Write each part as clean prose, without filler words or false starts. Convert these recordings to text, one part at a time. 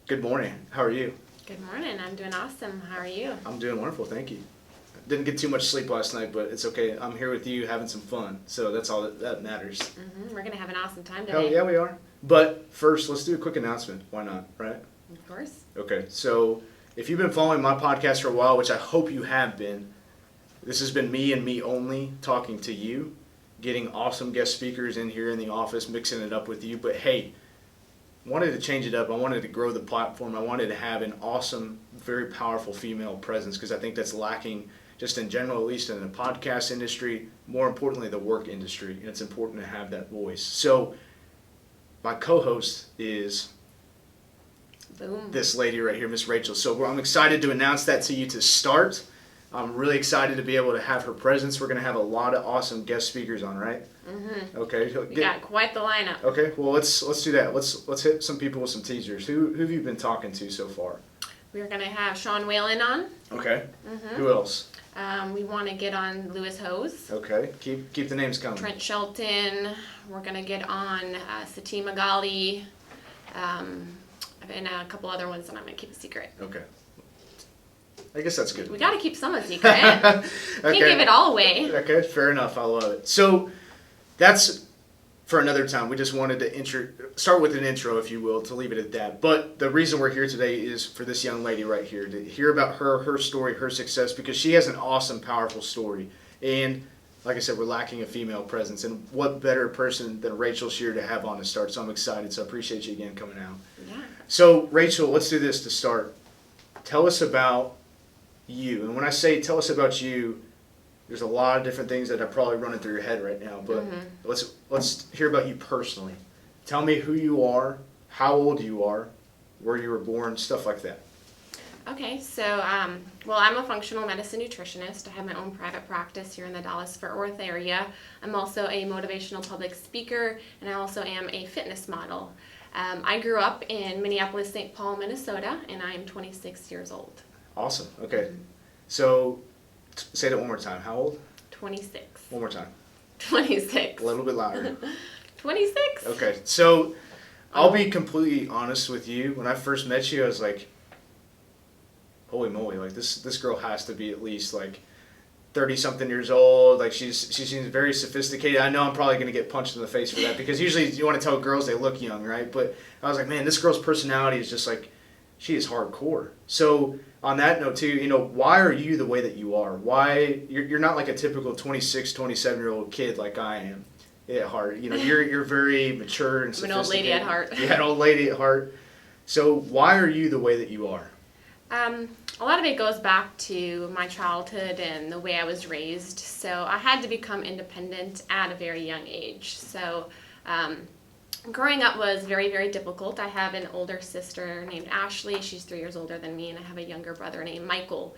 Good morning. How are you? Good morning. I'm doing awesome. How are you? I'm doing wonderful, thank you. Didn't get too much sleep last night, but it's okay. I'm here with you having some fun, so that's all that matters. We're going to have an awesome time today. Hell yeah, we are. But first, let's do a quick announcement. Why not, right? Of course. Okay, so if you've been following my podcast for a while, which I hope you have been, this has been me and me only talking to you, getting awesome guest speakers in here in the office, mixing it up with you. But hey, wanted to change it up. I wanted to grow the platform. I wanted to have an awesome, very powerful female presence because I think that's lacking just in general, at least in the podcast industry, more importantly, the work industry. And it's important to have that voice. So my co-host is this lady right here, Miss Rachel. So I'm excited to announce that to you to start. I'm really excited to be able to have her presence. We're going to have a lot of awesome guest speakers on, right? Okay. We got quite the lineup. Okay. Well, let's do that. Let's hit some people with some teasers. Who have you been talking to so far? We're going to have Sean Whalen on. Okay. Who else? We want to get on Lewis Hose. Okay. Keep the names coming. Trent Shelton. We're going to get on Sati Magali. And a couple other ones that I'm going to keep a secret. Okay. I guess that's good. We got to keep some a secret. Can't give it all away. Okay, fair enough. I love it. So that's for another time. We just wanted to start with an intro, if you will, to leave it at that. But the reason we're here today is for this young lady right here, to hear about her story, her success, because she has an awesome, powerful story. And like I said, we're lacking a female presence. And what better person than Rachel Scheer to have on to start? So I'm excited. So I appreciate you again coming out. Yeah. So Rachel, let's do this to start. Tell us about you. And when I say tell us about you, there's a lot of different things that are probably running through your head right now. But let's hear about you personally. Tell me who you are, how old you are, where you were born, stuff like that. Okay, so, I'm a functional medicine nutritionist. I have my own private practice here in the Dallas-Fort Worth area. I'm also a motivational public speaker, and I also am a fitness model. I grew up in Minneapolis-St. Paul, Minnesota, and I am 26 years old. Awesome. Okay. So, say that one more time. How old? 26. One more time. 26. A little bit louder. 26. Okay. So, I'll be completely honest with you. When I first met you, I was like, holy moly, like this girl has to be at least like 30-something years old. Like she seems very sophisticated. I know I'm probably going to get punched in the face for that because usually you want to tell girls they look young, right? But I was like, man, this girl's personality is just like, she is hardcore. So on that note too, why are you the way that you are? Why you're not like a typical 26, 27-year-old kid like I am at heart. You're very mature and sophisticated. I'm an old lady at heart. Yeah, an old lady at heart. So why are you the way that you are? A lot of it goes back to my childhood and the way I was raised. So I had to become independent at a very young age. So growing up was very, very difficult. I have an older sister named Ashley. She's 3 years older than me, and I have a younger brother named Michael.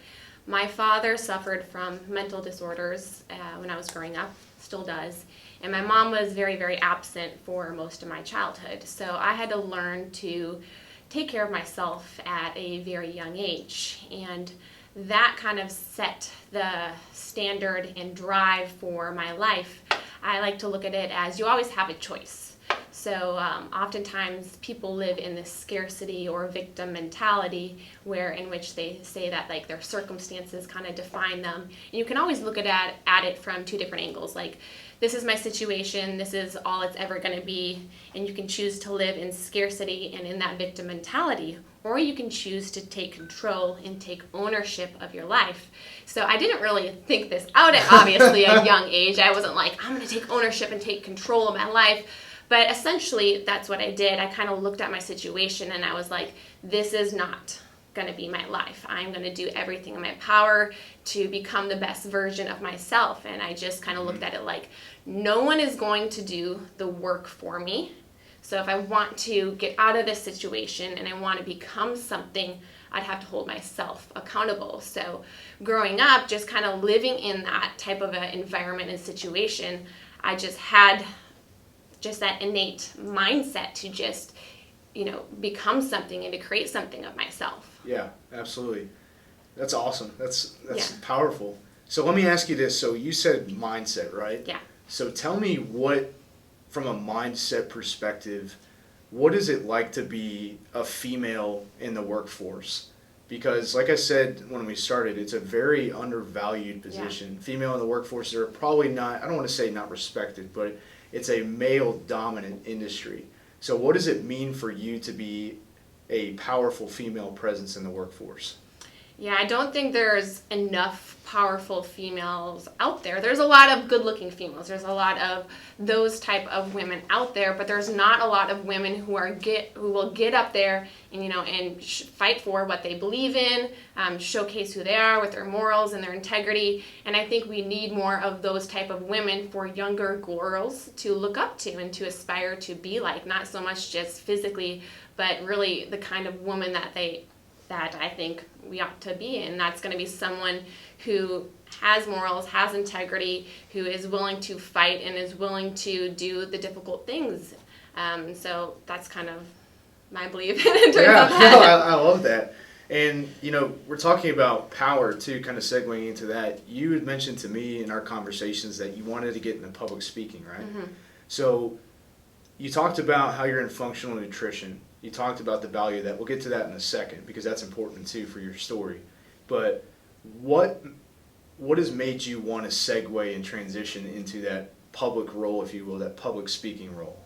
My father suffered from mental disorders when I was growing up, still does. And my mom was very, very absent for most of my childhood. So I had to learn to take care of myself at a very young age, and that kind of set the standard and drive for my life. I like to look at it as you always have a choice. So oftentimes people live in this scarcity or victim mentality in which they say that like their circumstances kind of define them. And you can always look at it from two different angles. Like, this is my situation, this is all it's ever going to be, and you can choose to live in scarcity and in that victim mentality, or you can choose to take control and take ownership of your life. So I didn't really think this out at obviously a young age. I wasn't like, I'm going to take ownership and take control of my life. But essentially, that's what I did. I kind of looked at my situation and I was like, this is not going to be my life. I'm going to do everything in my power to become the best version of myself. And I just kind of looked at it like, no one is going to do the work for me. So if I want to get out of this situation and I want to become something, I'd have to hold myself accountable. So growing up, just kind of living in that type of an environment and situation, I just had that innate mindset to just, become something and to create something of myself. Yeah, absolutely. That's awesome. That's powerful. So let me ask you this. So you said mindset, right? Yeah. So tell me what, from a mindset perspective, what is it like to be a female in the workforce? Because, like I said when we started, it's a very undervalued position. Yeah. Female in the workforce are probably not, I don't want to say not respected, but it's a male-dominant industry. So what does it mean for you to be a powerful female presence in the workforce? Yeah, I don't think there's enough powerful females out there. There's a lot of good-looking females. There's a lot of those type of women out there, but there's not a lot of women who will get up there and fight for what they believe in, showcase who they are with their morals and their integrity. And I think we need more of those type of women for younger girls to look up to and to aspire to be like. Not so much just physically, but really the kind of woman that I think we ought to be. And that's going to be someone who has morals, has integrity, who is willing to fight and is willing to do the difficult things. So that's kind of my belief in terms of that. I love that. And, we're talking about power, too, kind of segueing into that. You had mentioned to me in our conversations that you wanted to get into public speaking, right? Mm-hmm. So you talked about how you're in functional nutrition. You talked about the value of that. We'll get to that in a second because that's important too for your story. But what has made you want to segue and transition into that public role, if you will, that public speaking role?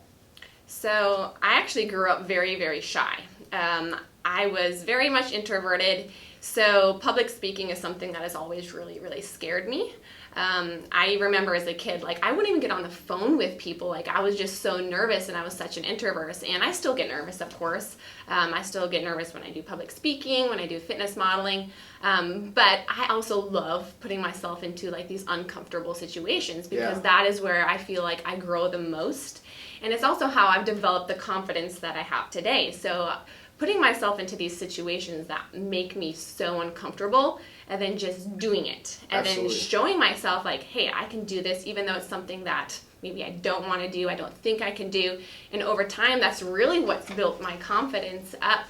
So I actually grew up very, very shy. I was very much introverted. So public speaking is something that has always really, really scared me. I remember as a kid, I wouldn't even get on the phone with people. I was just so nervous, and I was such an introvert. And I still get nervous, of course. I still get nervous when I do public speaking, when I do fitness modeling. But I also love putting myself into these uncomfortable situations because that is where I feel like I grow the most. And it's also how I've developed the confidence that I have today. So putting myself into these situations that make me so uncomfortable and then just doing it and Absolutely. Then showing myself hey, I can do this even though it's something that maybe I don't want to do, I don't think I can do. And over time, that's really what's built my confidence up.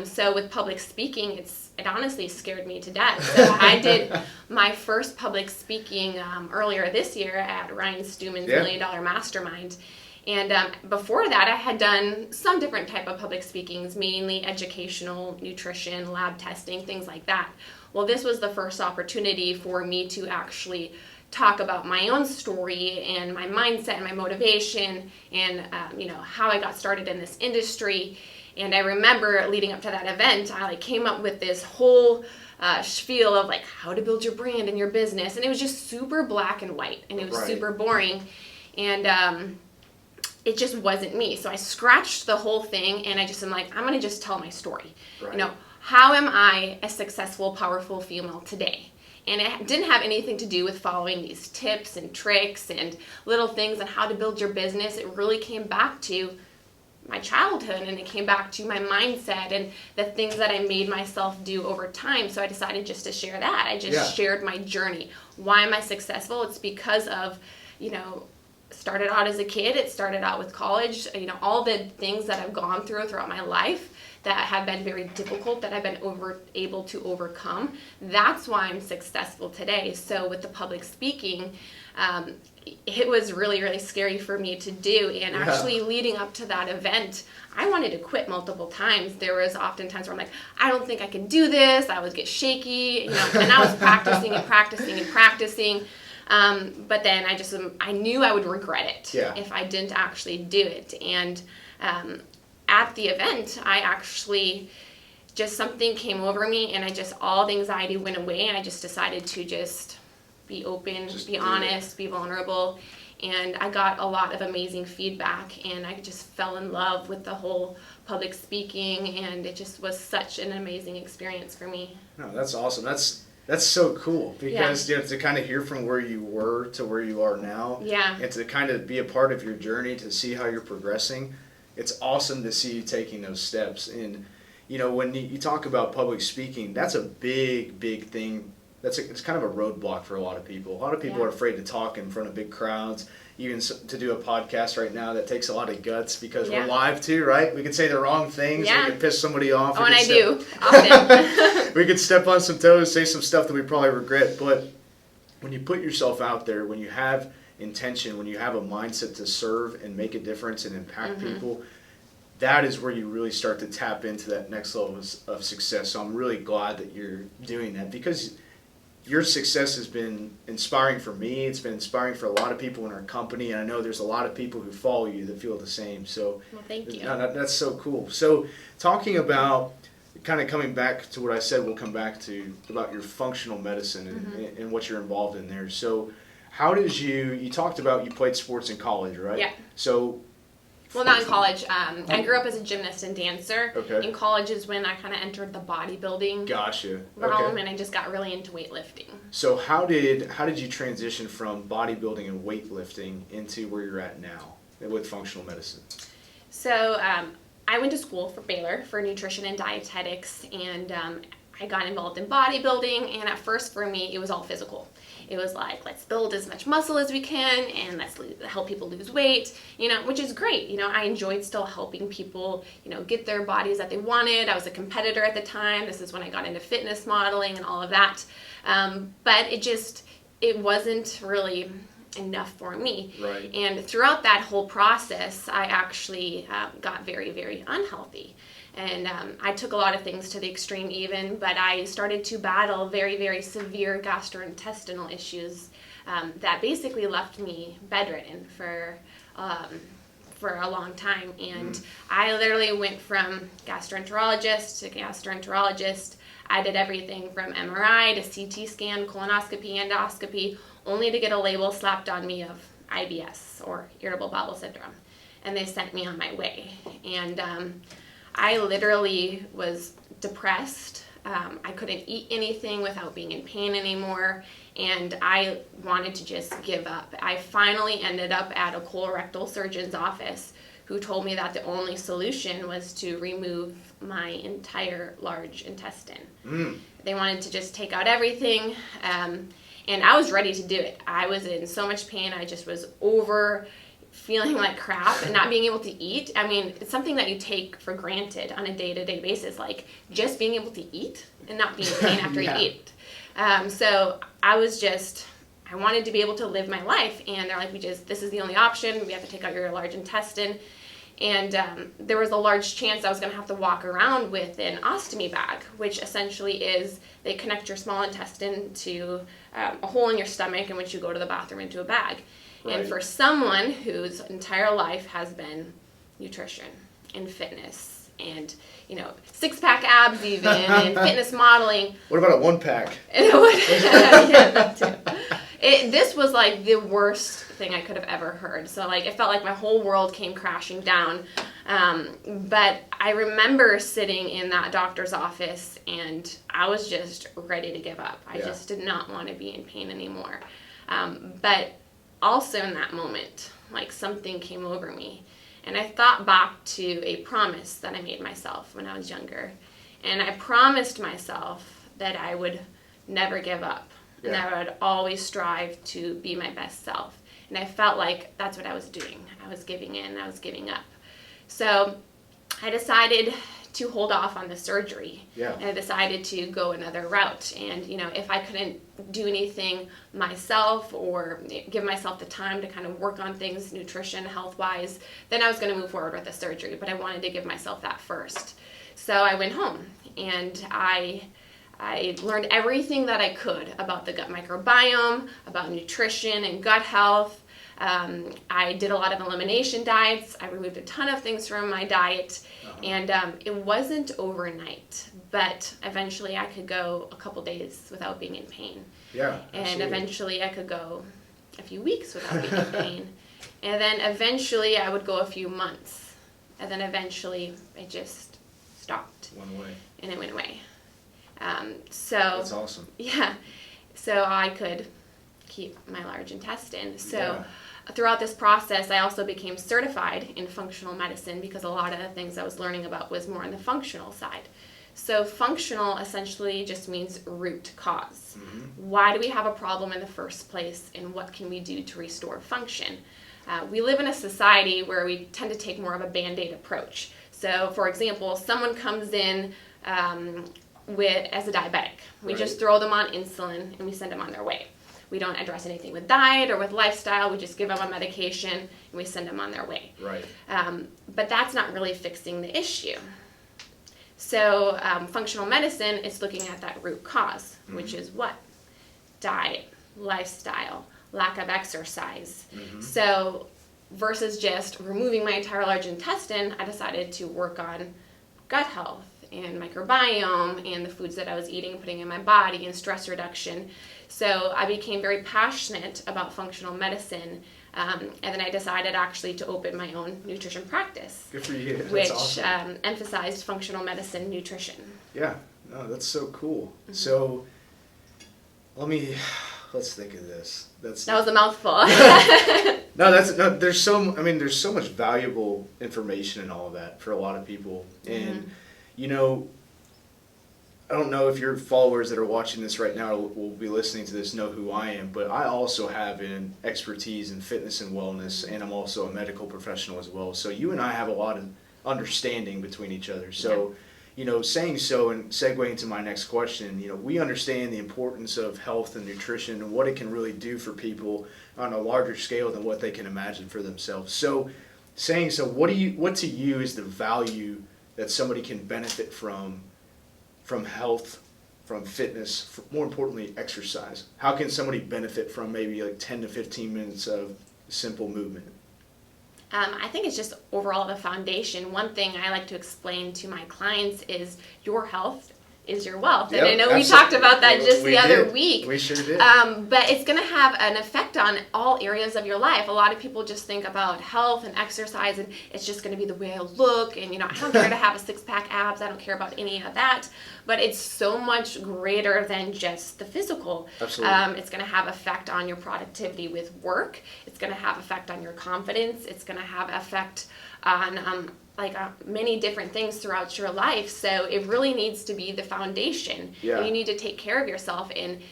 So with public speaking, it honestly scared me to death. So I did my first public speaking earlier this year at Ryan Stewman's $1 Million Mastermind. And before that, I had done some different type of public speakings, mainly educational, nutrition, lab testing, things like that. Well, this was the first opportunity for me to actually talk about my own story and my mindset and my motivation and, how I got started in this industry. And I remember leading up to that event, I came up with this whole spiel of how to build your brand and your business. And it was just super black and white, and it was super boring. And it just wasn't me. So I scratched the whole thing, and I just am I'm going to just tell my story. Right. How am I a successful, powerful female today? And it didn't have anything to do with following these tips and tricks and little things on how to build your business. It really came back to my childhood, and it came back to my mindset and the things that I made myself do over time. So I decided just to share that. I just shared my journey. Why am I successful? It's because of, started out as a kid. It started out with college. All the things that I've gone throughout my life that have been very difficult, that I've been able to overcome. That's why I'm successful today. So with the public speaking, it was really, really scary for me to do. And actually leading up to that event, I wanted to quit multiple times. There was often times where I'm I don't think I can do this. I would get shaky, and I was practicing and practicing and practicing. But then I knew I would regret it if I didn't actually do it. And at the event, I actually just something came over me, and all the anxiety went away, and I just decided to just be open, be honest, be vulnerable. And I got a lot of amazing feedback, and I just fell in love with the whole public speaking, and it just was such an amazing experience for me. No, that's awesome. That's so cool because to kind of hear from where you were to where you are now, and to kind of be a part of your journey, to see how you're progressing. It's awesome to see you taking those steps. And when you talk about public speaking, that's a big thing. It's kind of a roadblock for a lot of people. A lot of people are afraid to talk in front of big crowds. Even to do a podcast right now, that takes a lot of guts because we're live too, right? We could say the wrong things. We could piss somebody off. Oh, and I do often. We could step on some toes, say some stuff that we probably regret. But when you put yourself out there, when you have intention, when you have a mindset to serve and make a difference and impact people, that is where you really start to tap into that next level of success. So I'm really glad that you're doing that, because your success has been inspiring for me. It's been inspiring for a lot of people in our company, and I know there's a lot of people who follow you that feel the same. So, well, thank you. That's so cool. So, talking about, kind of coming back to what I said, we'll come back to about your functional medicine and what you're involved in there. So, how did you talked about you played sports in college, right? Yeah. So, well, not in college. I grew up as a gymnast and dancer. Okay. In college is when I kind of entered the bodybuilding Gotcha. realm, Okay. and I just got really into weightlifting. So how did you transition from bodybuilding and weightlifting into where you're at now with functional medicine? So I went to school for Baylor for nutrition and dietetics, and I got involved in bodybuilding. And at first, for me, it was all physical. It was like, let's build as much muscle as we can, and let's help people lose weight, which is great. I enjoyed still helping people, get their bodies that they wanted. I was a competitor at the time. This is when I got into fitness modeling and all of that. But it wasn't really enough for me. Right. And throughout that whole process, I actually got very, very unhealthy. And I took a lot of things to the extreme even, but I started to battle very, very severe gastrointestinal issues that basically left me bedridden for a long time. And I literally went from gastroenterologist to gastroenterologist. I did everything from MRI to CT scan, colonoscopy, endoscopy, only to get a label slapped on me of IBS, or irritable bowel syndrome. And they sent me on my way. And I literally was depressed. I couldn't eat anything without being in pain anymore, and I wanted to just give up. I finally ended up at a colorectal surgeon's office, who told me that the only solution was to remove my entire large intestine. They wanted to just take out everything, and I was ready to do it. I was in so much pain. I just was over feeling like crap and not being able to eat. I mean, it's something that you take for granted on a day-to-day basis, like just being able to eat and not being in pain after you eat. So I wanted to be able to live my life, and they're like, this is the only option. We have to take out your large intestine. And there was a large chance I was going to have to walk around with an ostomy bag, which essentially is they connect your small intestine to a hole in your stomach in which you go to the bathroom into a bag. Right. And for someone whose entire life has been nutrition and fitness and, six-pack abs even, and fitness modeling. What about a one-pack? Yeah, that too. This was like the worst thing I could have ever heard. So it felt like my whole world came crashing down. But I remember sitting in that doctor's office, and I was just ready to give up. I just did not want to be in pain anymore. But also in that moment, something came over me. And I thought back to a promise that I made myself when I was younger. And I promised myself that I would never give up. And I would always strive to be my best self. And I felt like that's what I was doing. I was giving in, I was giving up. So I decided to hold off on the surgery. Yeah. And I decided to go another route. And, if I couldn't do anything myself or give myself the time to kind of work on things, nutrition, health-wise, then I was going to move forward with the surgery. But I wanted to give myself that first. So I went home, and I learned everything that I could about the gut microbiome, about nutrition and gut health. I did a lot of elimination diets. I removed a ton of things from my diet, and it wasn't overnight, but eventually I could go a couple days without being in pain. Yeah, and absolutely. Eventually I could go a few weeks without being in pain, and then eventually I would go a few months, and then eventually it just stopped. Went away. And it went away. That's awesome. Yeah, so I could keep my large intestine. So throughout this process, I also became certified in functional medicine, because a lot of the things I was learning about was more on the functional side. So functional essentially just means root cause. Why do we have a problem in the first place, and what can we do to restore function? We live in a society where we tend to take more of a Band-Aid approach. So for example, someone comes in as a diabetic. We just throw them on insulin and we send them on their way. We don't address anything with diet or with lifestyle. We just give them a medication and we send them on their way. Right. But that's not really fixing the issue. So functional medicine is looking at that root cause, which is what? Diet, lifestyle, lack of exercise. So versus just removing my entire large intestine, I decided to work on gut health and microbiome and the foods that I was eating, putting in my body, and stress reduction. So I became very passionate about functional medicine, and then I decided actually to open my own nutrition practice. Good for you. That's which awesome. Emphasized functional medicine nutrition. Yeah, no, that's so cool. So let's think of this. That was a mouthful. There's so much valuable information in all of that for a lot of people. And I don't know if your followers that are watching this right now will be listening to this know who I am, but I also have an expertise in fitness and wellness, and I'm also a medical professional as well. So you and I have a lot of understanding between each other. So, saying so and segueing to my next question, we understand the importance of health and nutrition and what it can really do for people on a larger scale than what they can imagine for themselves. So, saying so, what to you is the value that somebody can benefit from health, from fitness, more importantly, exercise? How can somebody benefit from maybe like 10 to 15 minutes of simple movement? I think it's just overall the foundation. One thing I like to explain to my clients is your health is your wealth. And I know we talked about that just the other week. We sure did. But it's going to have an effect on all areas of your life. A lot of people just think about health and exercise and it's just going to be the way I look. And, I don't care to have a six-pack abs. I don't care about any of that. But it's so much greater than just the physical. Absolutely. It's going to have effect on your productivity with work. It's going to have effect on your confidence. It's going to have effect on many different things throughout your life. So it really needs to be the foundation. Yeah. And you need to take care of yourself. And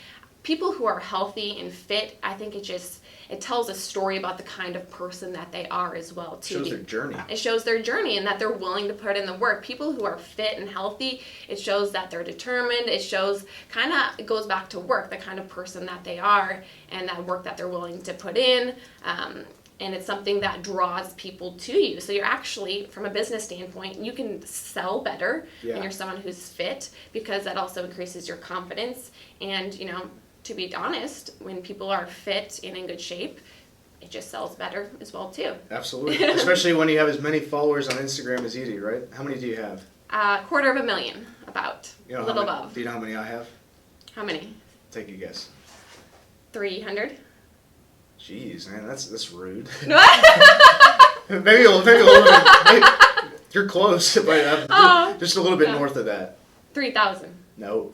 people who are healthy and fit, I think it tells a story about the kind of person that they are as well too. It shows their journey. It shows their journey and that they're willing to put in the work. People who are fit and healthy, it shows that they're determined. It shows it goes back to work, the kind of person that they are and that work that they're willing to put in. And it's something that draws people to you. So you're actually, from a business standpoint, you can sell better when you're someone who's fit, because that also increases your confidence. And, to be honest, when people are fit and in good shape, it just sells better as well, too. Absolutely. Especially when you have as many followers on Instagram as you do, right? How many do you have? 250,000, about. A little above. Do you know how many I have? How many? Take a guess. 300. Jeez, man, that's rude. What? maybe a little bit. You're close, but just a little bit north of that. 3,000. No,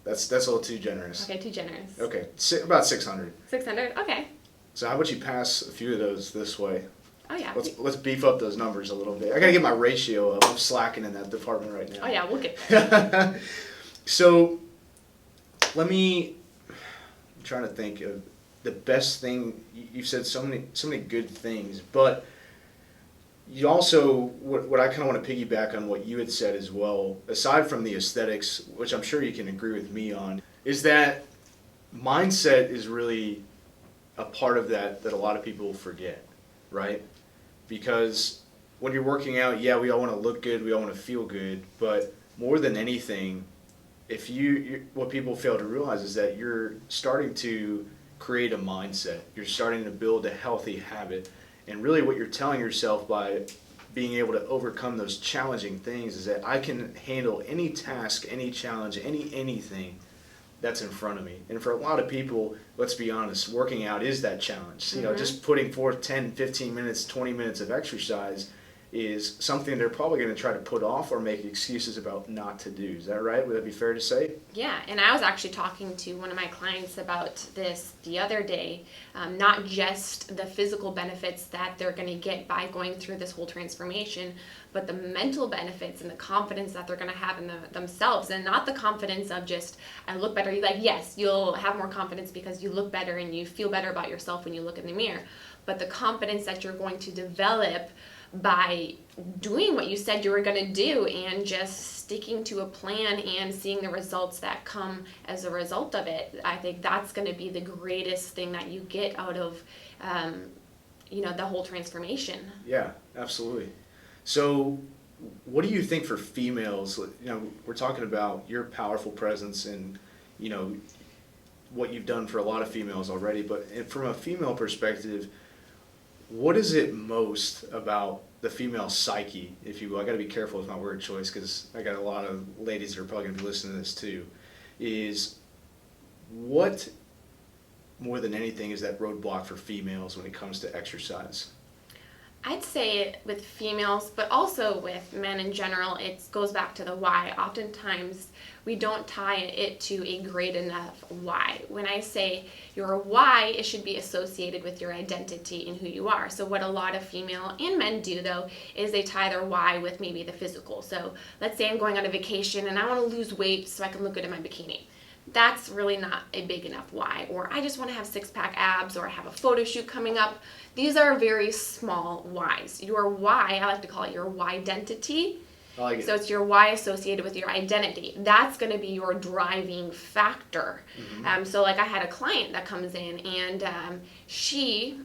that's a little too generous. Okay, too generous. Okay, about 600. 600. Okay. So how about you pass a few of those this way? Oh yeah. Let's beef up those numbers a little bit. I gotta get my ratio up. I'm slacking in that department right now. Oh yeah, we'll get there. So, I'm trying to think of the best thing. You've said so many good things, but you also, what I kind of want to piggyback on what you had said as well, aside from the aesthetics, which I'm sure you can agree with me on, is that mindset is really a part of that a lot of people forget, right? Because when you're working out, we all want to look good, we all want to feel good, but more than anything, what people fail to realize is that you're starting to create a mindset. You're starting to build a healthy habit. And really what you're telling yourself by being able to overcome those challenging things is that I can handle any task, any challenge, anything that's in front of me. And for a lot of people, let's be honest, working out is that challenge. Just putting forth 10, 15 minutes, 20 minutes of exercise is something they're probably going to try to put off or make excuses about not to do. Is that right? Would that be fair to say? Yeah, and I was actually talking to one of my clients about this the other day, not just the physical benefits that they're going to get by going through this whole transformation, but the mental benefits and the confidence that they're going to have in themselves, and not the confidence of just, I look better. Yes, you'll have more confidence because you look better and you feel better about yourself when you look in the mirror, but the confidence that you're going to develop by doing what you said you were going to do and just sticking to a plan and seeing the results that come as a result of it. I think that's going to be the greatest thing that you get out of the whole transformation. Yeah, absolutely. So what do you think for females? We're talking about your powerful presence and what you've done for a lot of females already, but from a female perspective, what is it most about the female psyche, if you will? I got to be careful with my word choice because I got a lot of ladies that are probably going to be listening to this too. Is what more than anything is that roadblock for females when it comes to exercise? I'd say with females, but also with men in general, it goes back to the why. Oftentimes, we don't tie it to a great enough why. When I say your why, it should be associated with your identity and who you are. So what a lot of female and men do, though, is they tie their why with maybe the physical. So let's say I'm going on a vacation and I want to lose weight so I can look good in my bikini. That's really not a big enough why. Or I just want to have six-pack abs, or I have a photo shoot coming up. These are very small whys. Your why, I like to call it your why identity. I like it. So it's your why associated with your identity. That's going to be your driving factor. Mm-hmm. So like I had a client that comes in and she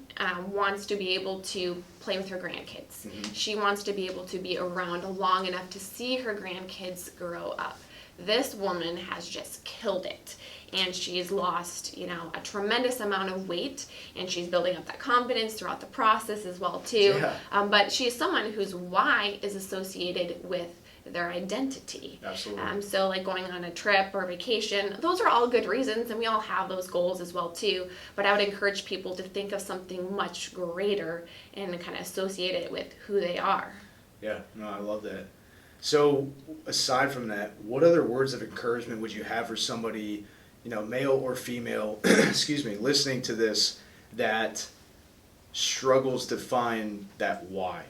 wants to be able to play with her grandkids. Mm-hmm. She wants to be able to be around long enough to see her grandkids grow up. This woman has just killed it, and she's lost, a tremendous amount of weight, and she's building up that confidence throughout the process as well too. Yeah. But she's someone whose why is associated with their identity. Absolutely. So like going on a trip or vacation, those are all good reasons, and we all have those goals as well too. But I would encourage people to think of something much greater and kind of associate it with who they are. Yeah, no, I love that. So aside from that, what other words of encouragement would you have for somebody, male or female, excuse me, listening to this that struggles to find that why?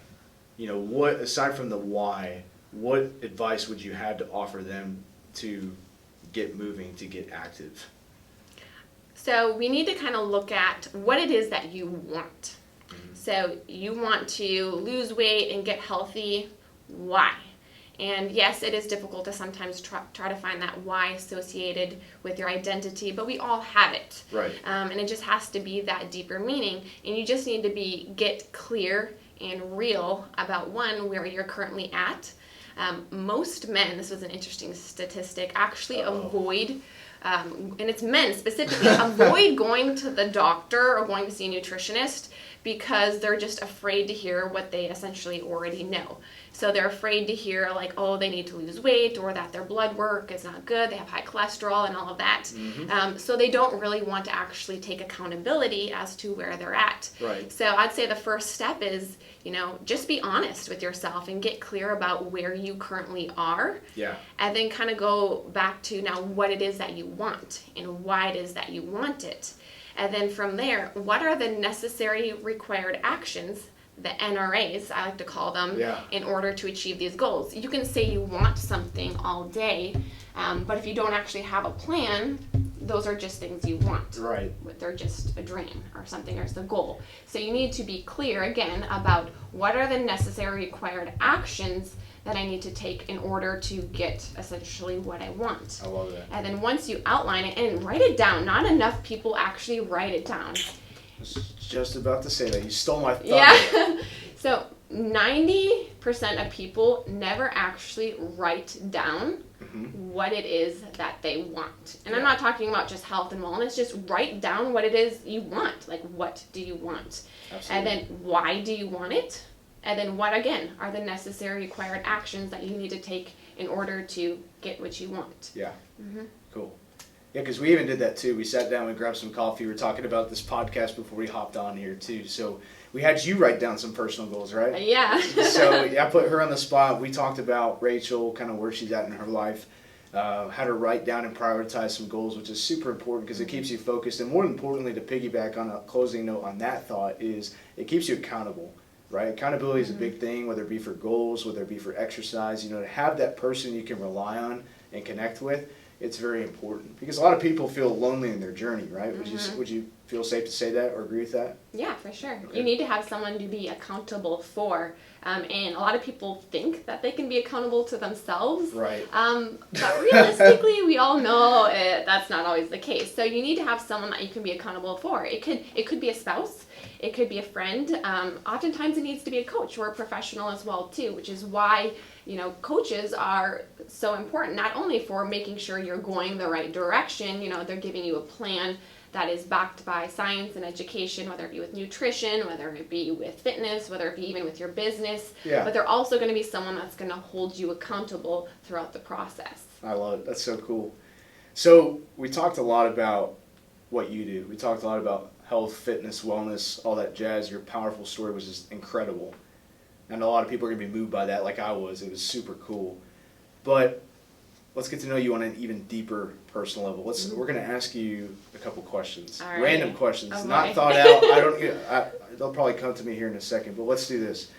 What, aside from the why, what advice would you have to offer them to get moving, to get active? So we need to kind of look at what it is that you want. Mm-hmm. So you want to lose weight and get healthy. Why? And yes, it is difficult to sometimes try to find that why associated with your identity, but we all have it. Right. And it just has to be that deeper meaning. And you just need to get clear and real about where you're currently at. Most men, this was an interesting statistic, actually avoid, and it's men specifically, avoid going to the doctor or going to see a nutritionist because they're just afraid to hear what they essentially already know. So they're afraid to hear they need to lose weight, or that their blood work is not good, they have high cholesterol and all of that. Mm-hmm. So they don't really want to actually take accountability as to where they're at. Right. So I'd say the first step is, just be honest with yourself and get clear about where you currently are. Yeah. And then kind of go back to now what it is that you want and why it is that you want it. And then from there, what are the necessary required actions, the NRAs, I like to call them, in order to achieve these goals? You can say you want something all day, but if you don't actually have a plan, those are just things you want. Right. They're just a dream or something, or it's the goal. So you need to be clear, again, about what are the necessary required actions that I need to take in order to get essentially what I want. I love that. And then once you outline it and write it down, not enough people actually write it down. I was just about to say that. You stole my thunder. Yeah. So 90% of people never actually write down what it is that they want. And I'm not talking about just health and wellness, just write down what it is you want. Like, what do you want? Absolutely. And then why do you want it? And then what, again, are the necessary required actions that you need to take in order to get what you want? Yeah. Cool. Yeah, because we even did that too. We sat down, we grabbed some coffee. We were talking about this podcast before we hopped on here too. So we had you write down some personal goals, right? Yeah. So I put her on the spot. We talked about Rachel, kind of where she's at in her life, how to write down and prioritize some goals, which is super important because it keeps you focused. And more importantly, to piggyback on a closing note on that thought, is it keeps you accountable. Right? Accountability is a big thing, whether it be for goals, whether it be for exercise. To have that person you can rely on and connect with it's very important because a lot of people feel lonely in their journey, right? Would you feel safe to say that or agree with that? Yeah, for sure. Okay. You need to have someone to be accountable for. And a lot of people think that they can be accountable to themselves. Right. But realistically, we all know that's not always the case. So you need to have someone that you can be accountable for. It could be a spouse. It could be a friend. Oftentimes it needs to be a coach or a professional as well too, which is why, coaches are so important, not only for making sure you're going the right direction, they're giving you a plan that is backed by science and education, whether it be with nutrition, whether it be with fitness, whether it be even with your business. Yeah. But they're also going to be someone that's going to hold you accountable throughout the process. I love it. That's so cool. So we talked a lot about what you do. We talked a lot about health, fitness, wellness, all that jazz. Your powerful story was just incredible. And a lot of people are going to be moved by that like I was. It was super cool. But let's get to know you on an even deeper personal level. We're going to ask you a couple questions. All right. Random questions. Oh, not boy. thought out. They'll probably come to me here in a second. But let's do this.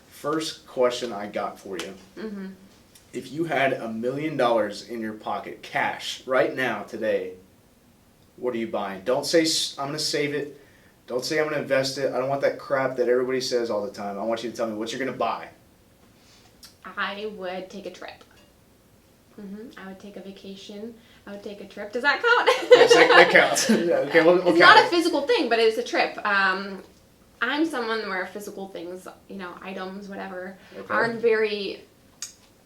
First question I got for you. Mm-hmm. If you had $1 million in your pocket, cash, right now, today, what are you buying? Don't say, I'm going to save it. Don't say I'm going to invest it. I don't want that crap that everybody says all the time. I want you to tell me what you're going to buy. I would take a trip. I would take a vacation. I would take a trip. Does that count? Yes, that counts. Yeah, okay, we'll it's count not a it. physical thing, but it's a trip. I'm someone where physical things, items, whatever, Okay. aren't very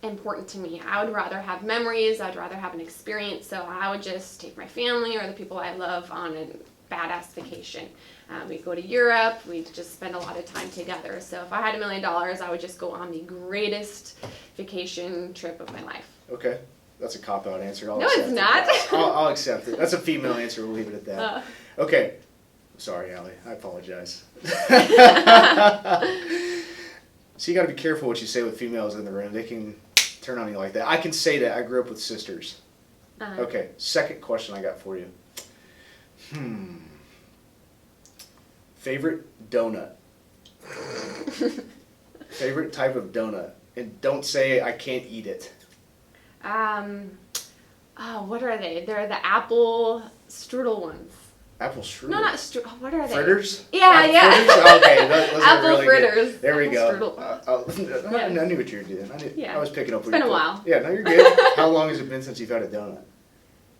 important to me. I would rather have memories. I'd rather have an experience. So I would just take my family or the people I love on a badass vacation. We'd go to Europe. We'd just spend a lot of time together. So if I had $1 million, I would just go on the greatest vacation trip of my life. Okay. That's a cop-out answer. I'll No, accept it's it. not. I'll accept it. That's a female answer. We'll leave it at that. Okay. Sorry, Allie. I apologize. So you got to be careful what you say with females in the room. They can turn on you like that. I can say that. I grew up with sisters. Okay. Second question I got for you. Favorite donut? Favorite type of donut? And don't say I can't eat it. What are they? They're the apple strudel ones. Apple strudel? No, not strudel. What are they? Fritters? Yeah, Apple yeah. fritters? Okay, those Apple are really fritters. good. There we Apple go. strudel. I knew what you were doing. I was picking up what It's been you a were while. doing. Yeah, no, you're good. How long has it been since you've had a donut?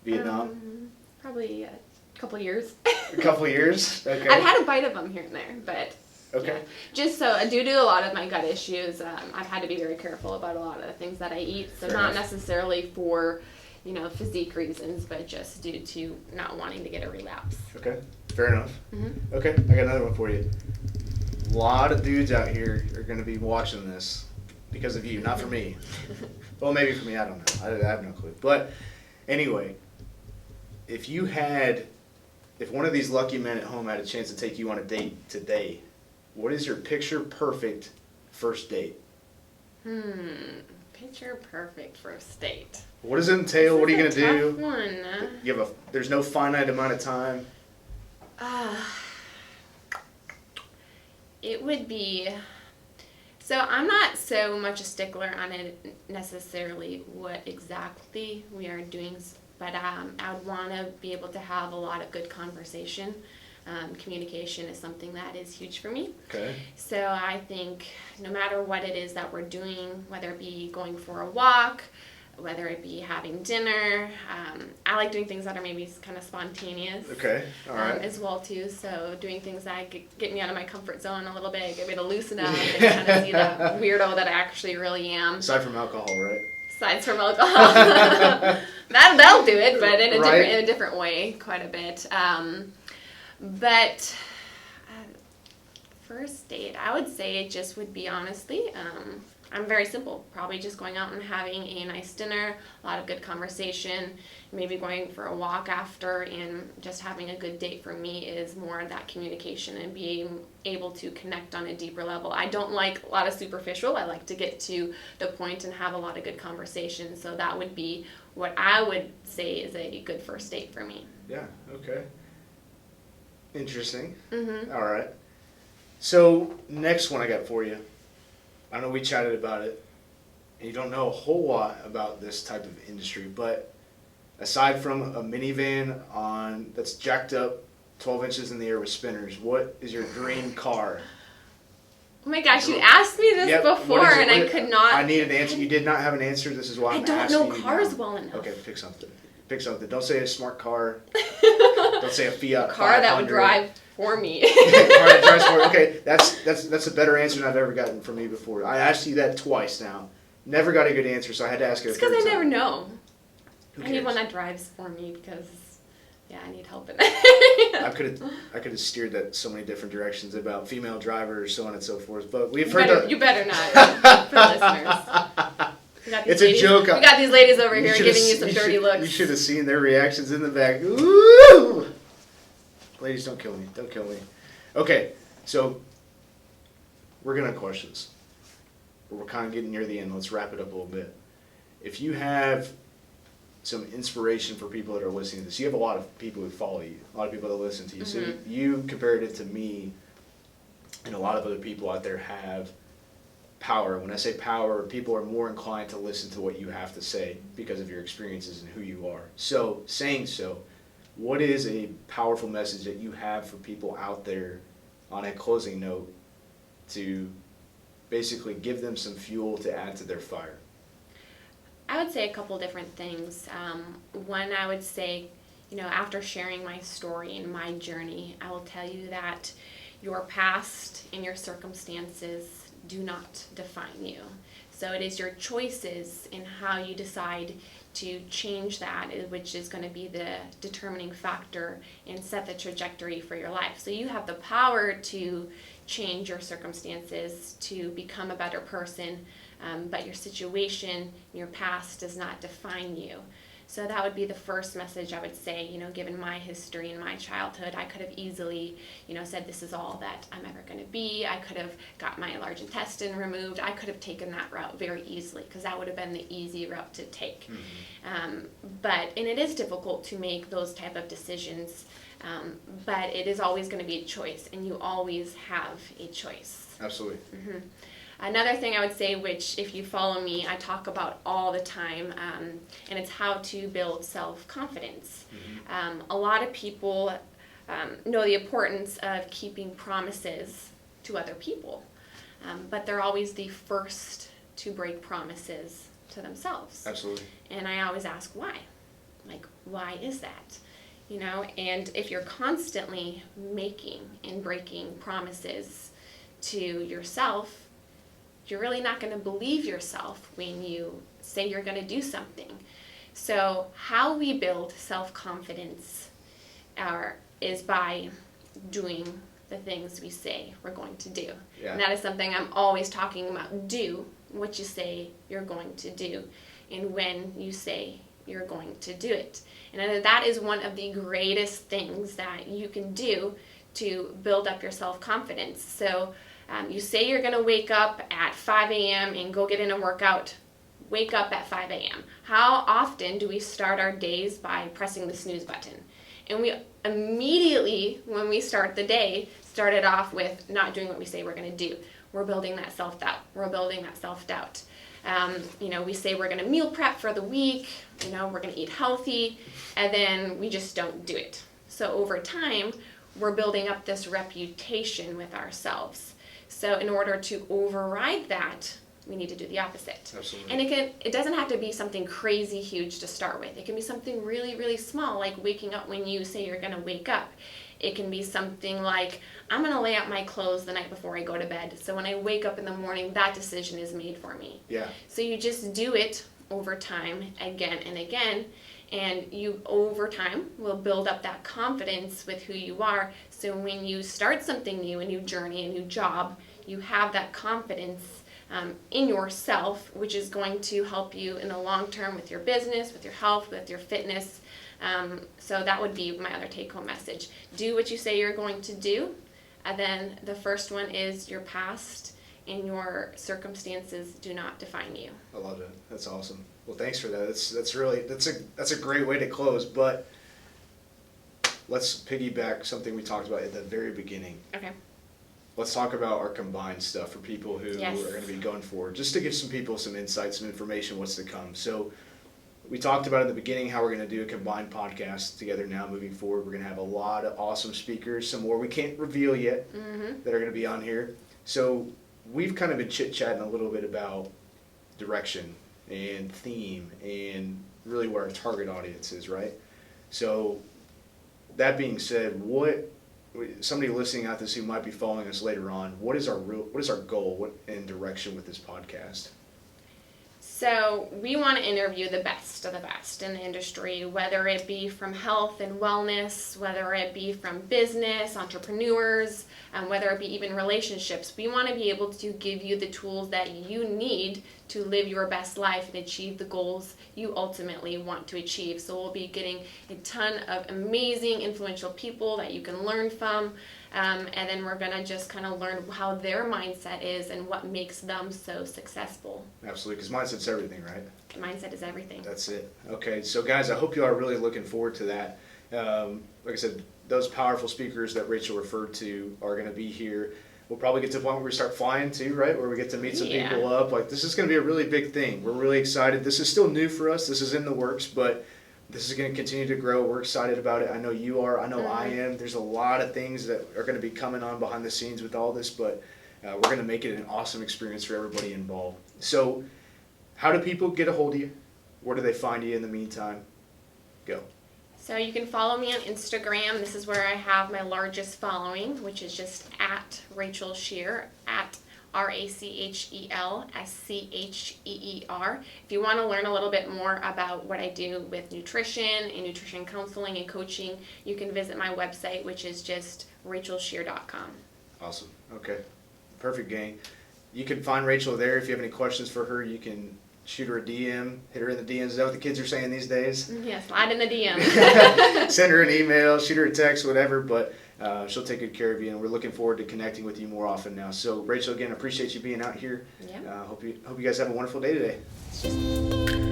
Vietnam? Probably a couple years. A couple of years? Okay. I've had a bite of them here and there, but Okay. yeah. Just so due to a lot of my gut issues, I've had to be very careful about a lot of the things that I eat. So Fair not enough. necessarily for, physique reasons, but just due to not wanting to get a relapse. Okay. Fair enough. Okay, I got another one for you. A lot of dudes out here are going to be watching this because of you, not for me. Well, maybe for me, I don't know. I have no clue. But anyway, if one of these lucky men at home had a chance to take you on a date today, what is your picture perfect first date? Picture perfect first date. What does it entail? What are you going to do? One. There's no finite amount of time. It would be. So I'm not so much a stickler on it necessarily what exactly we are doing, but I would want to be able to have a lot of good conversation. Communication is something that is huge for me. Okay. So I think no matter what it is that we're doing, whether it be going for a walk, whether it be having dinner, I like doing things that are maybe kind of spontaneous. Okay. All right. As well too. So doing things that get me out of my comfort zone a little bit, get me to loosen up and kind of see that weirdo that I actually really am. Aside from alcohol, right? Aside from alcohol, that'll do it, but in a different way, quite a bit. But first date, I would say it just would be honestly. I'm very simple. Probably just going out and having a nice dinner, a lot of good conversation, maybe going for a walk after, and just having a good date for me is more that communication and being able to connect on a deeper level. I don't like a lot of superficial. I like to get to the point and have a lot of good conversation. So that would be what I would say is a good first date for me. Yeah, okay. Interesting. Mm-hmm. All right. So, next one I got for you. I know we chatted about it, and you don't know a whole lot about this type of industry, but aside from a minivan that's jacked up 12 inches in the air with spinners, what is your dream car? Oh my gosh, you asked me this before and I could not. I need an answer. You did not have an answer. This is why I'm asking you. I don't know cars well enough. Okay, pick something. Pick something. Don't say a smart car. Don't say a Fiat. A car that would drive for me. Car that drives for me. Okay, that's a better answer than I've ever gotten from you before. I asked you that twice now. Never got a good answer, so I had to ask it a third time. It's because I never know. Who I cares? need one that drives for me because, yeah, I need help in I could have steered that so many different directions about female drivers, so on and so forth. But we've heard that. You better not. For listeners. It's a joke. We got these ladies over here giving you some dirty looks. You should have seen their reactions in the back. Ooh! Ladies, don't kill me. Don't kill me. Okay, so we're gonna have questions. We're kind of getting near the end. Let's wrap it up a little bit. If you have some inspiration for people that are listening to this, you have a lot of people who follow you, a lot of people that listen to you. Mm-hmm. So you compared it to me, and a lot of other people out there have power. When I say power, people are more inclined to listen to what you have to say because of your experiences and who you are. So, what is a powerful message that you have for people out there on a closing note to basically give them some fuel to add to their fire? I would say a couple different things. One, I would say, after sharing my story and my journey, I will tell you that your past and your circumstances do not define you. So it is your choices and how you decide to change that, which is going to be the determining factor and set the trajectory for your life. So you have the power to change your circumstances, to become a better person, but your situation, your past does not define you. So that would be the first message I would say, given my history and my childhood, I could have easily, said this is all that I'm ever going to be. I could have got my large intestine removed. I could have taken that route very easily because that would have been the easy route to take. Mm-hmm. And it is difficult to make those type of decisions, but it is always going to be a choice, and you always have a choice. Absolutely. Mm-hmm. Another thing I would say, which if you follow me, I talk about all the time, and it's how to build self-confidence. Mm-hmm. A lot of people know the importance of keeping promises to other people, but they're always the first to break promises to themselves. Absolutely. And I always ask why. Like, why is that? And if you're constantly making and breaking promises to yourself, you're really not going to believe yourself when you say you're going to do something. So how we build self-confidence is by doing the things we say we're going to do. Yeah. And that is something I'm always talking about. Do what you say you're going to do, and when you say you're going to do it. And that is one of the greatest things that you can do to build up your self-confidence. So you say you're going to wake up at 5 a.m. and go get in a workout. Wake up at 5 a.m. How often do we start our days by pressing the snooze button? And we immediately, when we start the day, start it off with not doing what we say we're going to do. We're building that self-doubt. We say we're going to meal prep for the week. We're going to eat healthy, and then we just don't do it. So over time, we're building up this reputation with ourselves. So in order to override that, we need to do the opposite. Absolutely. And it doesn't have to be something crazy huge to start with. It can be something really, really small, like waking up when you say you're going to wake up. It can be something like, I'm going to lay out my clothes the night before I go to bed. So when I wake up in the morning, that decision is made for me. Yeah. So you just do it over time, again and again. And you, over time, will build up that confidence with who you are. So when you start something new, a new journey, a new job, you have that confidence in yourself, which is going to help you in the long term with your business, with your health, with your fitness. So that would be my other take-home message. Do what you say you're going to do. And then the first one is your past and your circumstances do not define you. I love it. That's awesome. Well, thanks for that. That's a great way to close. But let's piggyback something we talked about at the very beginning. Okay. Let's talk about our combined stuff for people who Yes. are going to be going forward, just to give some people some insight, some information, what's to come. So we talked about in the beginning how we're going to do a combined podcast together now moving forward. We're going to have a lot of awesome speakers, some more we can't reveal yet that are going to be on here. So we've kind of been chit-chatting a little bit about direction and theme and really where our target audience is, right? So that being said, somebody listening out this who might be following us later on, what is our goal and direction with this podcast? So we want to interview the best of the best in the industry, whether it be from health and wellness, whether it be from business, entrepreneurs, whether it be even relationships. We want to be able to give you the tools that you need to live your best life and achieve the goals you ultimately want to achieve. So we'll be getting a ton of amazing, influential people that you can learn from. And then we're going to just kind of learn how their mindset is and what makes them so successful. Absolutely, because mindset's everything, right? Mindset is everything. That's it. Okay, so guys, I hope you are really looking forward to that. Like I said, those powerful speakers that Rachel referred to are going to be here. We'll probably get to the point where we start flying too, right? Where we get to meet some people up. Like, this is going to be a really big thing. We're really excited. This is still new for us. This is in the works, but this is going to continue to grow. We're excited about it. I know you are. I know I am. There's a lot of things that are going to be coming on behind the scenes with all this, but we're going to make it an awesome experience for everybody involved. So how do people get a hold of you? Where do they find you in the meantime? Go. So you can follow me on Instagram. This is where I have my largest following, which is just at Rachel Scheer, at RachelScheer. If you want to learn a little bit more about what I do with nutrition and nutrition counseling and coaching, you can visit my website, which is just rachelscheer.com. Awesome. Okay. Perfect, gang. You can find Rachel there. If you have any questions for her, you can shoot her a DM, hit her in the DMs. Is that what the kids are saying these days? Yeah, slide in the DM. Send her an email, shoot her a text, whatever, but she'll take good care of you, and we're looking forward to connecting with you more often now. So, Rachel, again, appreciate you being out here. Yeah. Hope you guys have a wonderful day today.